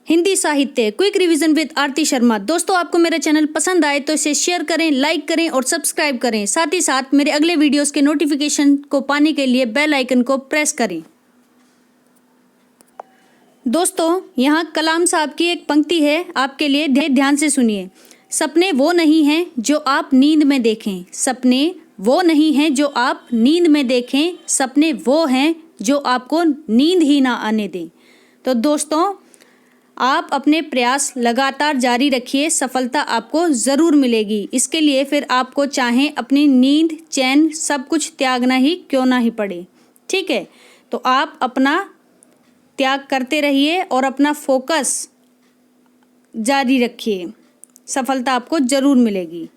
हिंदी साहित्य quick revision with आरती शर्मा। दोस्तों, आपको मेरा चैनल पसंद आए तो इसे शेयर करें, लाइक करें और सब्सक्राइब करें। साथ ही साथ मेरे अगले वीडियोस के नोटिफिकेशन को पाने के लिए बेल आइकन को प्रेस करें। दोस्तों, यहाँ कलाम साहब की एक पंक्ति है आपके लिए, ध्यान से सुनिए। सपने वो नहीं हैं जो आप नींद में देखें, सपने वो नहीं हैं जो आप नींद में देखें, सपने वो हैं जो आपको नींद ही ना आने दें। तो दोस्तों, आप अपने प्रयास लगातार जारी रखिए, सफलता आपको ज़रूर मिलेगी। इसके लिए फिर आपको चाहें अपनी नींद, चैन सब कुछ त्यागना ही क्यों ना ही पड़े। ठीक है, तो आप अपना त्याग करते रहिए और अपना फोकस जारी रखिए, सफलता आपको ज़रूर मिलेगी।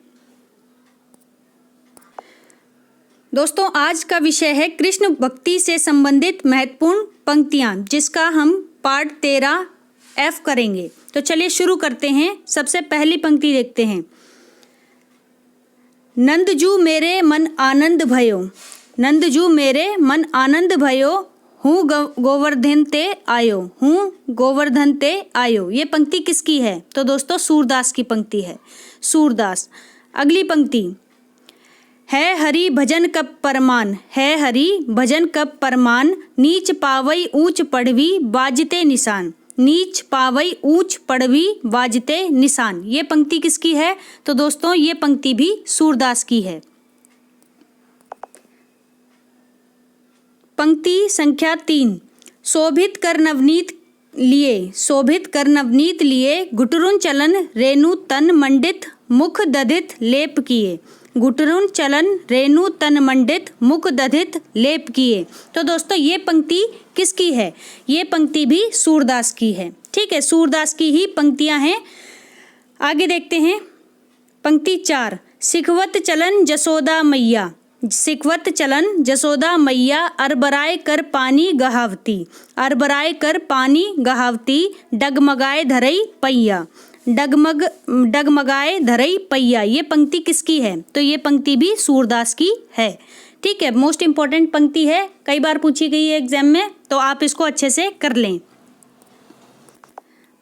दोस्तों, आज का विषय है कृष्ण भक्ति से संबंधित महत्वपूर्ण पंक्तियाँ, जिसका हम पार्ट 13 F करेंगे। तो चलिए शुरू करते हैं। सबसे पहली पंक्ति देखते हैं। नंदजू मेरे मन आनंद भयो, नंदजू मेरे मन आनंद भयो, हूँ गोवर्धन ते आयो, हूँ गोवर्धन ते आयो। ये पंक्ति किसकी है? तो दोस्तों, सूरदास की पंक्ति है, सूरदास। अगली पंक्ति है हरि भजन कब परमान, है हरि भजन कब परमान, नीच पावई ऊंच पढ़वी बाजते निशान, नीच पावई ऊंच पढ़वी बाजते निशान। ये पंक्ति किसकी है? तो दोस्तों, ये पंक्ति भी सूरदास की है। पंक्ति संख्या 3। शोभित कर नवनीत लिए, शोभित कर नवनीत लिए, गुटरुन चलन रेणु तन मंडित मुख दधित लेप किए, गुटरुन चलन रेणु तन मंडित मुख दधित लेप किए। तो दोस्तों, ये पंक्ति किसकी है? ये पंक्ति भी सूरदास की है। ठीक है, सूरदास की ही पंक्तियां हैं। आगे देखते हैं। पंक्ति 4। सिखवत चलन जसोदा मैया, सिखवत चलन जसोदा मैया, अरबराय कर पानी गहावती, अरबराय कर पानी गहावती, डगमगाए धरई पैया, डगमगाए धरई पैया। ये पंक्ति किसकी है? तो ये पंक्ति भी सूरदास की है। ठीक है, मोस्ट इंपॉर्टेंट पंक्ति है, कई बार पूछी गई है एग्जाम में, तो आप इसको अच्छे से कर लें।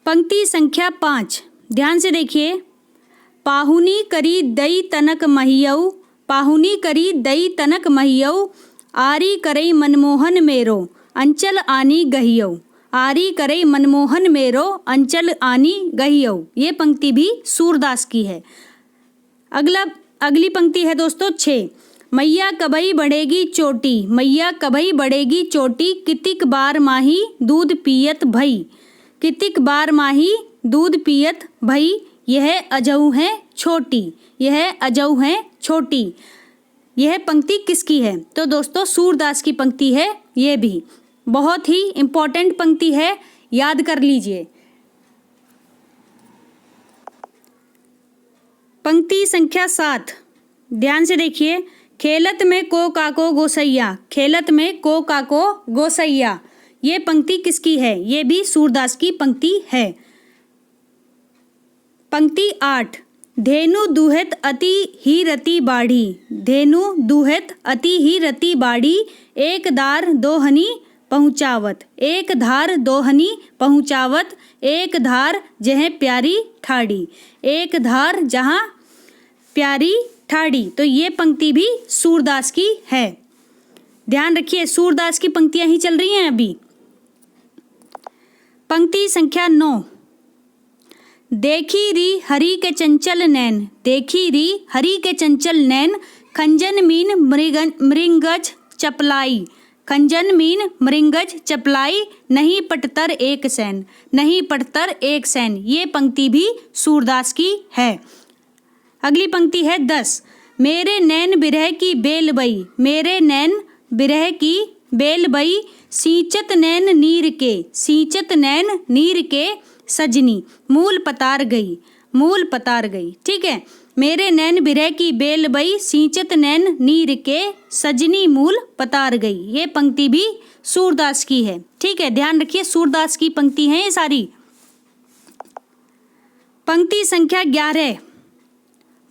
पंक्ति संख्या 5, ध्यान से देखिए। पाहुनी करी दई तनक महियऊ, पाहुनी करी दई तनक महियऊ, आरी करई मनमोहन मेरो, अंचल आनी गहियऊ, आरी करई मनमोहन मेरो, अंचल आनी गहियऊ। ये पंक्ति भी सूरदास की है। अगली पंक्ति है दोस्तों 6। मैया कबई बढ़ेगी चोटी, मैया कबई बढ़ेगी चोटी, कितिक बार माही दूध पियत भई, कितिक बार माही दूध पियत भई, यह अजऊ है छोटी, यह अजऊ है छोटी। यह पंक्ति किसकी है? तो दोस्तों, सूरदास की पंक्ति है। ये भी बहुत ही इंपॉर्टेंट पंक्ति है, याद कर लीजिए। पंक्ति संख्या 7, ध्यान से देखिए। खेलत में को काको गोसैया, खेलत में को काको गोसैया। ये पंक्ति किसकी है? ये भी सूरदास की पंक्ति है। पंक्ति 8। धेनु दुहत अति ही रति बाढ़ी, धेनु दुहत अति ही रति बाढ़ी, एक दार दोहनी पहुँचावत, एक धार दोहनी पहुँचावत, एक धार जहाँ प्यारी ठाड़ी, एक धार जहाँ प्यारी ठाड़ी। तो ये पंक्ति भी सूरदास की है। ध्यान रखिए, सूरदास की पंक्तियां ही चल रही हैं अभी। पंक्ति संख्या 9। देखी री हरि के चंचल नैन, देखी री हरि के चंचल नैन, खंजन मीन मृंगज चपलाई, खंजन मीन मृंगज चपलाई, नहीं पटतर एक सैन, नहीं पटतर एक सैन। ये पंक्ति भी सूरदास की है। अगली पंक्ति है 10। मेरे नैन बिरह की बेल बई, मेरे नैन बिरह की बेल बई, सींचत नैन नीर के, सींचत नैन नीर के, सजनी मूल पतार गई, मूल पतार गई। ठीक है, मेरे नैन बिरह की बेल बई, सींचत नैन नीर के, सजनी मूल पतार गई। ये पंक्ति भी सूरदास की है। ठीक है, ध्यान रखिए, सूरदास की पंक्ति है ये सारी। पंक्ति संख्या 11।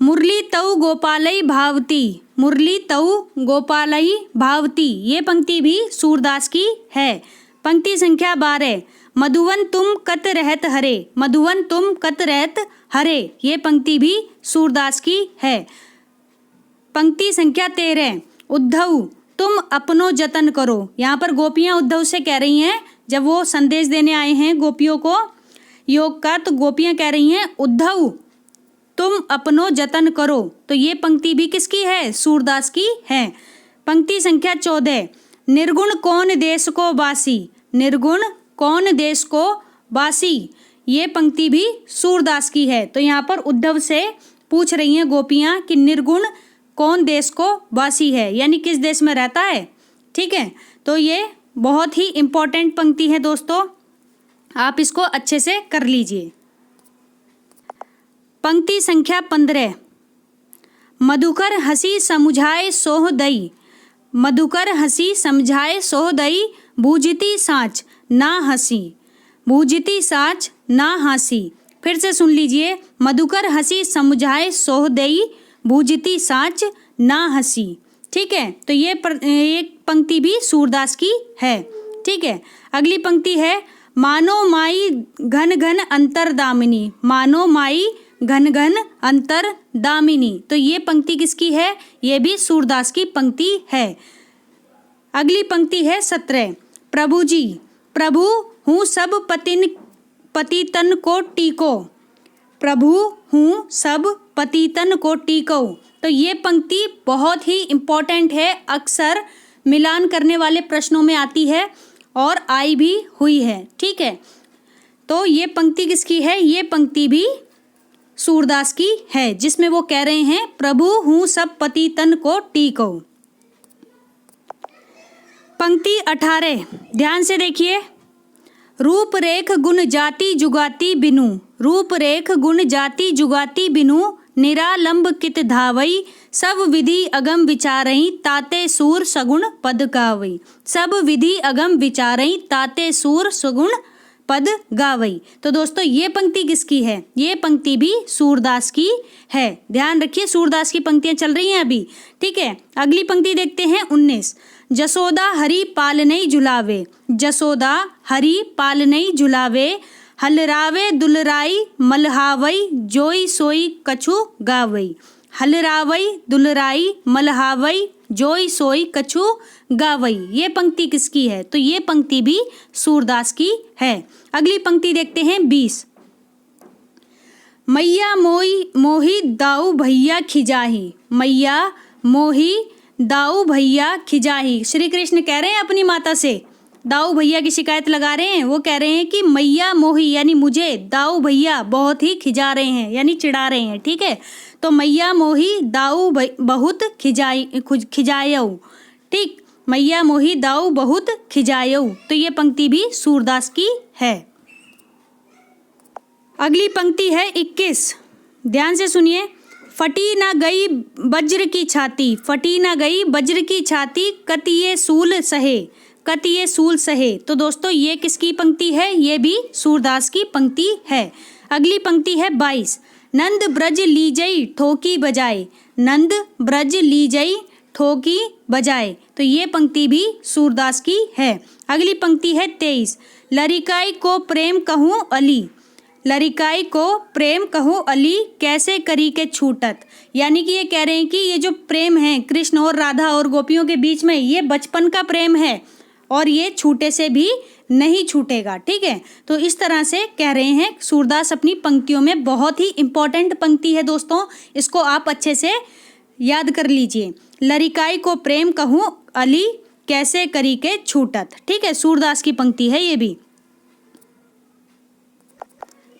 मुरली तऊ गोपालई भावती, मुरली तऊ गोपालई भावती। ये पंक्ति भी सूरदास की है। पंक्ति संख्या 12, मधुवन तुम कत रहत हरे, मधुवन तुम कत रहत हरे, ये पंक्ति भी सूरदास की है। पंक्ति संख्या 13, उद्धव तुम अपनो जतन करो, यहाँ पर गोपियाँ उद्धव से कह रही हैं, जब वो संदेश देने आए हैं गोपियों को योग का, तो गोपियाँ कह रही हैं उद्धव तुम अपनो जतन करो, तो ये पंक्ति भी किसकी है? सूरदास की है। पंक्ति संख्या 14, निर्गुण कौन देश को बासी, निर्गुण कौन देश को बासी, ये पंक्ति भी सूरदास की है। तो यहाँ पर उद्धव से पूछ रही हैं गोपियाँ कि निर्गुण कौन देश को वासी है, यानी किस देश में रहता है। ठीक है, तो ये बहुत ही इम्पोर्टेंट पंक्ति है दोस्तों, आप इसको अच्छे से कर लीजिए। पंक्ति संख्या 15, मधुकर हंसी समुझाए सोह दई, मधुकर हंसी समझाए सोह दई, बूझती साँच ना हंसी, बूझती साँच ना हंसी। फिर से सुन लीजिए, मधुकर हंसी समझाए सोह दई, बूझती साँच ना हंसी। ठीक है, तो ये एक पंक्ति भी सूरदास की है। ठीक है, अगली पंक्ति है, मानो माई घन घन अंतर दामिनी, मानो माई घन घन अंतर दामिनी, तो ये पंक्ति किसकी है? ये भी सूरदास की पंक्ति है। अगली पंक्ति है 17, प्रभु जी प्रभु हूँ सब पतितन को टीको, प्रभु हूँ सब पतितन को टीको, तो ये पंक्ति बहुत ही इम्पोर्टेंट है, अक्सर मिलान करने वाले प्रश्नों में आती है और आई भी हुई है। ठीक है, तो ये पंक्ति किसकी है? ये पंक्ति भी सूरदास की है, जिसमें वो कह रहे हैं प्रभु हूँ सब पतितन को टीको। पंक्ति 18, ध्यान से देखिए, रूप रेख गुण जाति जुगाती बिनु, रूप रेख गुण जाति जुगाती बिनु, निरालंब कित धावई, सब विधि अगम विचारई, ताते सूर सगुण पद गावई, सब विधि अगम विचारई, ताते सूर सगुण पद गावई। तो दोस्तों ये पंक्ति किसकी है? ये पंक्ति भी सूरदास की है। ध्यान रखिए, सूरदास की पंक्तियां चल रही हैं अभी। ठीक है, अगली पंक्ति देखते हैं 19, जसोदा हरि पालनई झुलावे, जसोदा हरि पालनई झुलावे, हलरावे दुलराई मलहावई, जोई सोई कछु गावई, हलरावई दुलराई मलहावई, जोई सोई कछु गावई, ये पंक्ति किसकी है? तो ये पंक्ति भी सूरदास की है। अगली पंक्ति देखते हैं 20, मैया मोही दाऊ भैया खिजाही, मैया मोही दाऊ भैया खिजाही, श्री कृष्ण कह रहे हैं अपनी माता से, दाऊ भैया की शिकायत लगा रहे हैं। वो कह रहे हैं कि मैया मोही यानी मुझे दाऊ भैया बहुत ही खिजा रहे हैं, यानी चिढ़ा रहे हैं। ठीक है, तो मैया मोही दाऊ बहुत खिजायऊ, ठीक, मैया मोही दाऊ बहुत खिजायऊ, तो ये पंक्ति भी सूरदास की है। अगली पंक्ति है 21, ध्यान से सुनिए, फटी ना गई वज्र की छाती, फटी ना गई वज्र की छाती, कतिये सूल सहे, कतिये सूल सहे, तो दोस्तों ये किसकी पंक्ति है? ये भी सूरदास की पंक्ति है। अगली पंक्ति है 22, नंद ब्रज लीजई ठोकी बजाए, नंद ब्रज लीजई ठोकी बजाए, तो ये पंक्ति भी सूरदास की है। अगली पंक्ति है 23, लरिकाई को प्रेम कहूँ अली, लरिकाई को प्रेम कहूँ अली, कैसे करी के छूटत, यानी कि ये कह रहे हैं कि ये जो प्रेम है कृष्ण और राधा और गोपियों के बीच में, ये बचपन का प्रेम है और ये छूटे से भी नहीं छूटेगा। ठीक है, तो इस तरह से कह रहे हैं सूरदास अपनी पंक्तियों में। बहुत ही इम्पोर्टेंट पंक्ति है दोस्तों, इसको आप अच्छे से याद कर लीजिए, लरिकाई को प्रेम कहूँ अली, कैसे करी के छूटत। ठीक है, सूरदास की पंक्ति है ये भी।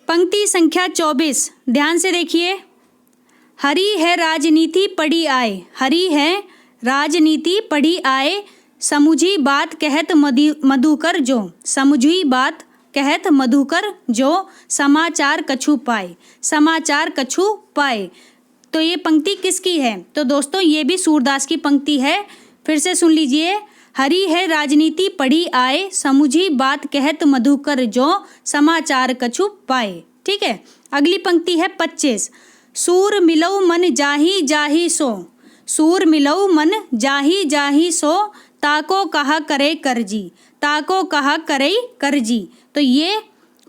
पंक्ति संख्या 24, ध्यान से देखिए, हरि है राजनीति पढ़ी आए, हरि है राजनीति पढ़ी आए, समुझी बात कहत मधुकर जो, समुझी बात कहत मधुकर जो, समाचार कछु पाए, समाचार कछु पाए, तो ये पंक्ति किसकी है? तो दोस्तों ये भी सूरदास की पंक्ति है। फिर से सुन लीजिए, हरि है राजनीति पढ़ी आए, समुझी बात कहत मधुकर जो, समाचार कछु पाए। ठीक है, अगली पंक्ति है 25, सूर मिलऊ मन जाही जाही सो, सूर मिलऊ मन जाही जाही सो, ताको कहा करे करजी, ताको कहा करे करजी। तो ये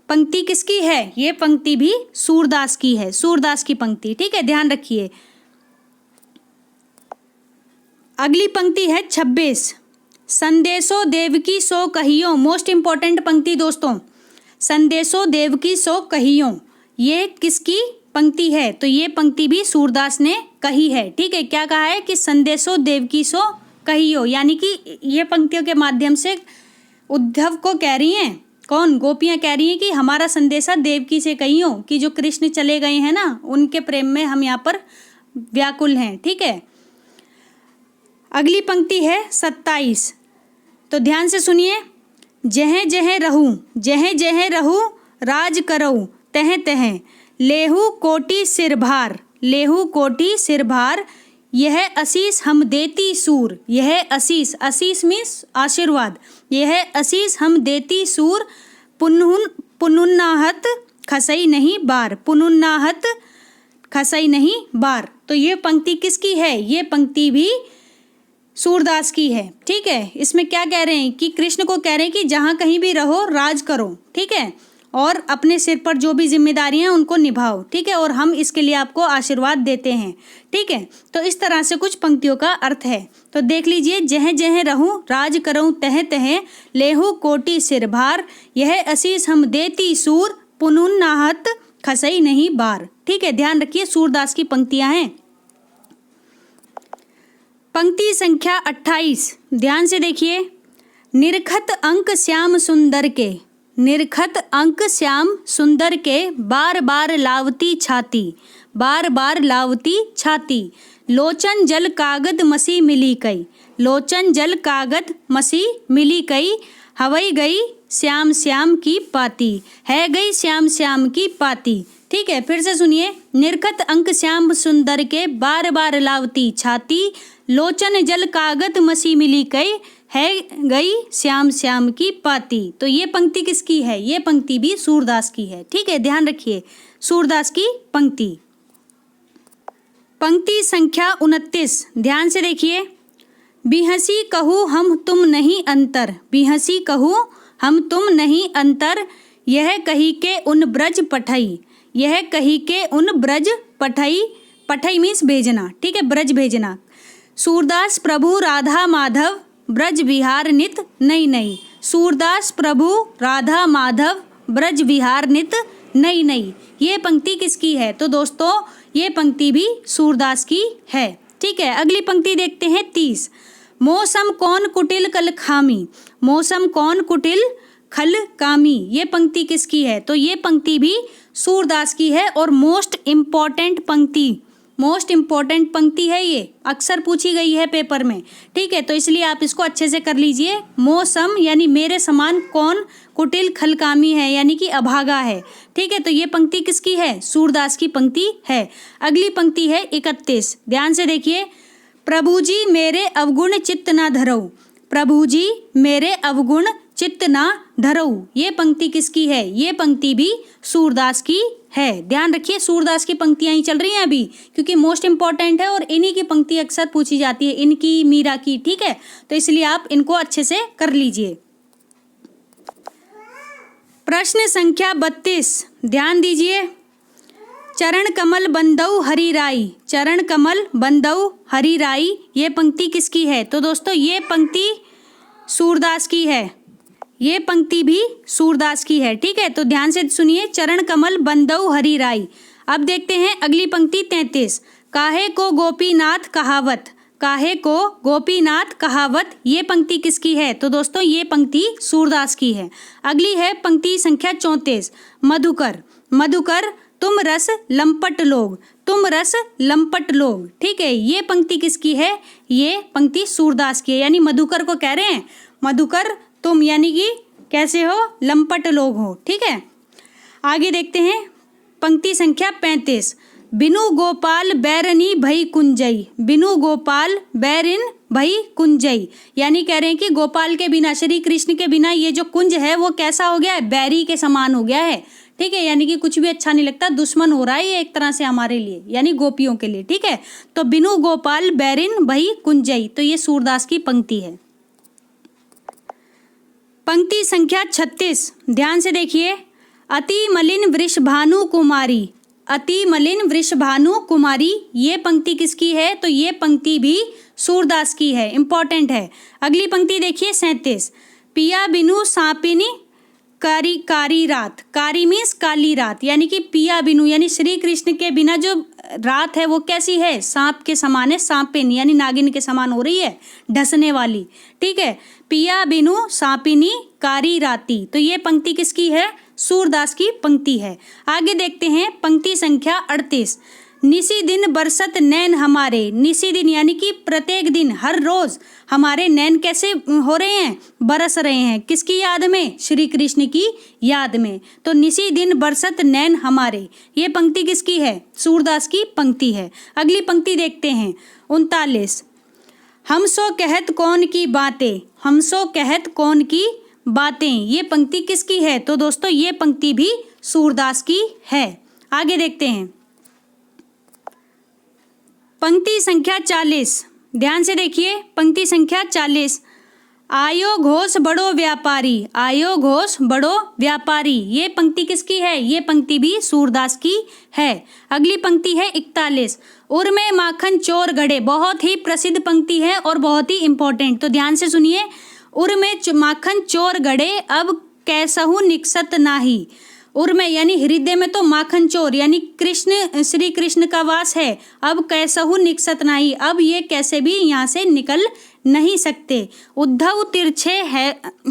पंक्ति किसकी है? ये पंक्ति भी सूरदास की है, सूरदास की पंक्ति। ठीक है, ध्यान रखिए। अगली पंक्ति है 26। संदेशो देवकी सो कहियो, मोस्ट इंपॉर्टेंट पंक्ति दोस्तों। संदेशो देवकी सो कहियो, ये किसकी पंक्ति है? तो ये पंक्ति भी सूरदास ने कही है। ठीक है, क्या कहा है कि संदेशो देवकी सो कहियो, यानी कि ये पंक्तियों के माध्यम से उद्धव को कह रही हैं, कौन? गोपियाँ कह रही हैं कि हमारा संदेशा देवकी से कहियो कि जो कृष्ण चले गए हैं ना, उनके प्रेम में हम यहाँ पर व्याकुल हैं। ठीक है, अगली पंक्ति है 27। तो ध्यान से सुनिए। जह जह रहूं राज करऊं तह तह, लेहू कोटि सिरभार, लेहू कोटि सिरभार, यह असीस हम देती सूर, यह असीस, असीस मीन्स आशीर्वाद, यह असीस हम देती सूर, पुनुन्नाहत खसई नहीं बार, पुनुन्नाहत खसई नहीं बार। तो ये पंक्ति किसकी है? ये पंक्ति भी सूरदास की है। ठीक है, इसमें क्या कह रहे हैं कि कृष्ण को कह रहे हैं कि जहाँ कहीं भी रहो राज करो। ठीक है, और अपने सिर पर जो भी जिम्मेदारियां हैं उनको निभाओ। ठीक है, और हम इसके लिए आपको आशीर्वाद देते हैं। ठीक है, तो इस तरह से कुछ पंक्तियों का अर्थ है। तो देख लीजिए। जह जह रहूं राज करऊं तह तह, लेहू कोटि सिरभार, यह असीस हम देती सूर, पुनुन्नाहत खसई नहीं बार। ठीक है, ध्यान रखिए, सूरदास की पंक्तियां हैं। पंक्ति संख्या 28, ध्यान से देखिए। निरखत अंक श्याम सुंदर के, निरखत अंक श्याम सुंदर के, बार बार लावती छाती, बार बार लावती छाती, लोचन जल कागद मसी मिली कई, लोचन जल कागद मसी मिली कई, हवई गई श्याम श्याम की पाती, है गई श्याम श्याम की पाती। ठीक है, फिर से सुनिए। निरखत अंक श्याम सुंदर के, बार बार लावती छाती, लोचन जल कागद मसी मिली कई, है गई श्याम श्याम की पाती। तो ये पंक्ति किसकी है? ये पंक्ति भी सूरदास की है। ठीक है, ध्यान रखिए, सूरदास की पंक्ति। पंक्ति संख्या 29, ध्यान से देखिए। बिहसी कहूँ हम तुम नहीं अंतर, बिहसी कहूँ हम तुम नहीं अंतर, यह कही के उन ब्रज पठई, यह कही के उन ब्रज पठई, पठई मीन्स भेजना। ठीक है, ब्रज भेजना। सूरदास प्रभु राधा माधव ब्रज विहार नित नई नई, सूरदास प्रभु राधा माधव ब्रज विहार नित नई नई, ये पंक्ति किसकी है? तो दोस्तों ये पंक्ति भी सूरदास की है। ठीक है, अगली पंक्ति देखते हैं 30। मौसम कौन कुटिल कल खामी, मौसम कौन कुटिल खल कामी, ये पंक्ति किसकी है? तो ये पंक्ति भी सूरदास की है और मोस्ट इम्पॉर्टेंट पंक्ति, मोस्ट इम्पॉर्टेंट पंक्ति है। ये अक्सर पूछी गई है पेपर में। ठीक है, तो इसलिए आप इसको अच्छे से कर लीजिए। मौसम यानी मेरे समान कौन कुटिल खलकामी है, यानी कि अभागा है। ठीक है, तो ये पंक्ति किसकी है? सूरदास की पंक्ति है। अगली पंक्ति है 31, ध्यान से देखिए। प्रभु जी मेरे अवगुण चित्त ना धरऊ, प्रभु जी मेरे अवगुण चित्त ना धरऊ, ये पंक्ति किसकी है? ये पंक्ति भी सूरदास की है। ध्यान रखिए, सूरदास की पंक्तियां ही चल रही हैं अभी, क्योंकि मोस्ट इंपॉर्टेंट है और इन्हीं की पंक्ति अक्सर पूछी जाती है, इनकी, मीरा की। ठीक है, तो इसलिए आप इनको अच्छे से कर लीजिए। प्रश्न संख्या 32, ध्यान दीजिए। चरण कमल बंदऊ हरि राई, चरण कमल बंदऊ हरि राई, ये पंक्ति किसकी है? तो दोस्तों ये पंक्ति सूरदास की है, ये पंक्ति भी सूरदास की है। ठीक है, तो ध्यान से सुनिए। चरण कमल बंदऊ हरि राई। अब देखते हैं अगली पंक्ति 33। काहे को गोपीनाथ कहावत, काहे को गोपीनाथ कहावत, ये पंक्ति किसकी है? तो दोस्तों ये पंक्ति सूरदास की है। अगली है पंक्ति संख्या 34। मधुकर, मधुकर तुम रस लंपट लोग, तुम रस लंपट लोग। ठीक है, ये पंक्ति किसकी है? ये पंक्ति सूरदास की है, यानी मधुकर को कह रहे हैं मधुकर तुम यानी कि कैसे हो? लंपट लोग हो। ठीक है, आगे देखते हैं पंक्ति संख्या 35। बिनु गोपाल बैरनी भई कुंजई, बिनु गोपाल बैरिन भई कुंजई, यानी कह रहे हैं कि गोपाल के बिना, श्री कृष्ण के बिना ये जो कुंज है वो कैसा हो गया है? बैरी के समान हो गया है। ठीक है, यानी कि कुछ भी अच्छा नहीं लगता, दुश्मन हो रहा है ये एक तरह से हमारे लिए, यानी गोपियों के लिए। ठीक है, तो बिनु गोपाल बैरिन भई कुंजई, तो ये सूरदास की पंक्ति है। पंक्ति संख्या 36, ध्यान से देखिए। अति मलिन वृषभानु कुमारी, अति मलिन वृषभानु कुमारी, ये पंक्ति किसकी है? तो ये पंक्ति भी सूरदास की है, इंपॉर्टेंट है। अगली पंक्ति देखिए 37, पिया बिनु सांपिनी कारी कारी रात, कारी मीन्स काली रात, यानी कि पिया बिनु यानी श्री कृष्ण के बिना जो रात है वो कैसी है? सांप के समान है, सांपिन यानी नागिन के समान हो रही है, ढसने वाली। ठीक है, पिया बिनु सांपिनी कारी राती, तो ये पंक्ति किसकी है? सूरदास की पंक्ति है। आगे देखते हैं पंक्ति संख्या 38, निसी दिन बरसत नैन हमारे, निसी दिन यानी कि प्रत्येक दिन, हर रोज हमारे नैन कैसे हो रहे हैं? बरस रहे हैं, किसकी याद में? श्री कृष्ण की याद में। तो निसी दिन बरसत नैन हमारे, ये पंक्ति किसकी है? सूरदास की पंक्ति है। अगली पंक्ति देखते हैं 39, हम सो कहत कौन की बातें, हम सो कहत कौन की बातें, ये पंक्ति किसकी है? तो दोस्तों ये पंक्ति भी सूरदास की है। आगे देखते हैं पंक्ति संख्या 40, ध्यान से देखिए। पंक्ति संख्या 40, आयो घोष बड़ो व्यापारी, आयो घोष बड़ो व्यापारी, ये पंक्ति किसकी है? ये पंक्ति भी सूरदास की है। अगली पंक्ति है 41, उर में माखन चोर गड़े, बहुत ही प्रसिद्ध पंक्ति है और बहुत ही इंपॉर्टेंट, तो ध्यान से सुनिए। उर में माखन चोर गड़े, अब कैसहु निकसत नाही, उर में यानी हृदय में तो माखन चोर यानी कृष्ण, श्री कृष्ण का वास है, अब कैसहु निकसत नाही, अब ये कैसे भी यहाँ से निकल नहीं सकते। उद्धव तिरछे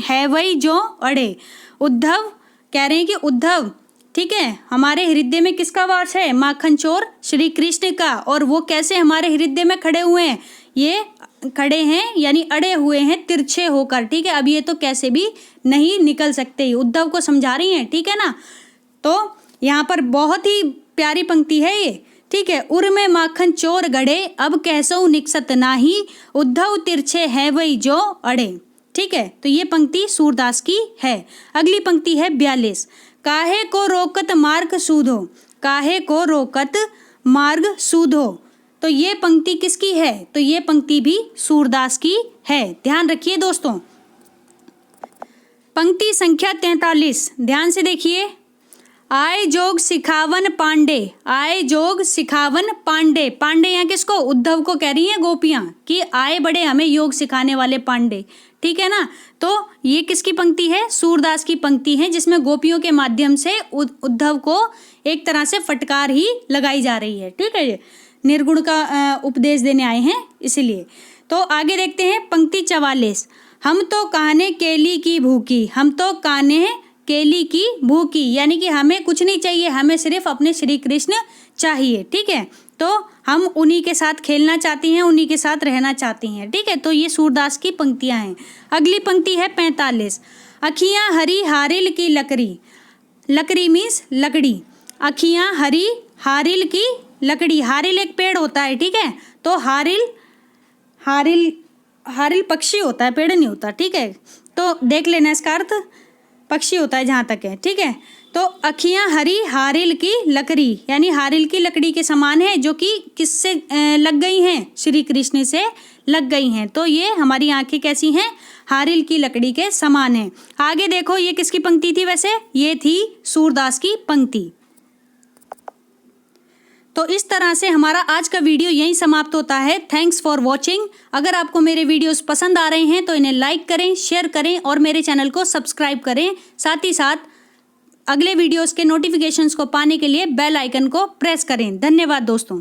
है वही जो अड़े, उद्धव कह रहे हैं कि उद्धव, ठीक है, हमारे हृदय में किसका वास है? माखन चोर श्री कृष्ण का, और वो कैसे हमारे हृदय में खड़े हुए हैं? ये खड़े हैं यानी अड़े हुए हैं तिरछे होकर, ठीक है, अब ये तो कैसे भी नहीं निकल सकते, उद्धव को समझा रही हैं, ठीक है ना। तो यहाँ पर बहुत ही प्यारी पंक्ति है ये, ठीक है। उर में माखन चोर गड़े, अब कैसहु निकसत नाही, उद्धव तिरछे है वही जो अड़े, ठीक है, तो ये पंक्ति सूरदास की है। अगली पंक्ति है 42, काहे को रोकत मार्ग सूधो, काहे को रोकत मार्ग सूधो, तो ये पंक्ति किसकी है? तो ये पंक्ति भी सूरदास की है, ध्यान रखिए दोस्तों। पंक्ति संख्या 43, ध्यान से देखिए। आए जोग सिखावन पांडे, आए जोग सिखावन पांडे, पांडे यहाँ किसको? उद्धव को कह रही हैं गोपियाँ कि आए बड़े हमें योग सिखाने वाले पांडे, ठीक है ना। तो ये किसकी पंक्ति है? सूरदास की पंक्ति है, जिसमें गोपियों के माध्यम से उद्धव को एक तरह से फटकार ही लगाई जा रही है, ठीक है, निर्गुण का उपदेश देने आए हैं इसीलिए। तो आगे देखते हैं पंक्ति 44, हम तो काने केली की भूखी, हम तो काने केली की भूखी, यानी कि हमें कुछ नहीं चाहिए, हमें सिर्फ अपने श्री कृष्ण चाहिए, ठीक है, तो हम उन्हीं के साथ खेलना चाहती हैं, उन्हीं के साथ रहना चाहती हैं, ठीक है। तो ये सूरदास की पंक्तियां हैं। अगली पंक्ति है 45, अखियाँ हरी हारिल की लकड़ी, लकड़ी मीन्स लकड़ी, अखियाँ हरी हारिल की लकड़ी, हारिल एक पेड़ होता है, ठीक है, तो हारिल हारिल हारिल पक्षी होता है, पेड़ नहीं होता, ठीक है, तो देख लेना इसका अर्थ, पक्षी होता है जहाँ तक है, ठीक है। तो अखियाँ हरी हारिल की लकड़ी, यानी हारिल की लकड़ी के समान है, जो कि किससे लग गई हैं? श्री कृष्ण से लग गई हैं, तो ये हमारी आंखें कैसी हैं? हारिल की लकड़ी के समान है। आगे देखो ये किसकी पंक्ति थी? वैसे ये थी सूरदास की पंक्ति। तो इस तरह से हमारा आज का वीडियो यहीं समाप्त होता है। Thanks for watching. अगर आपको मेरे वीडियोस पसंद आ रहे हैं तो इन्हें लाइक करें, शेयर करें और मेरे चैनल को सब्सक्राइब करें। साथ ही साथ अगले वीडियोस के नोटिफिकेशंस को पाने के लिए बेल आइकन को प्रेस करें। धन्यवाद दोस्तों।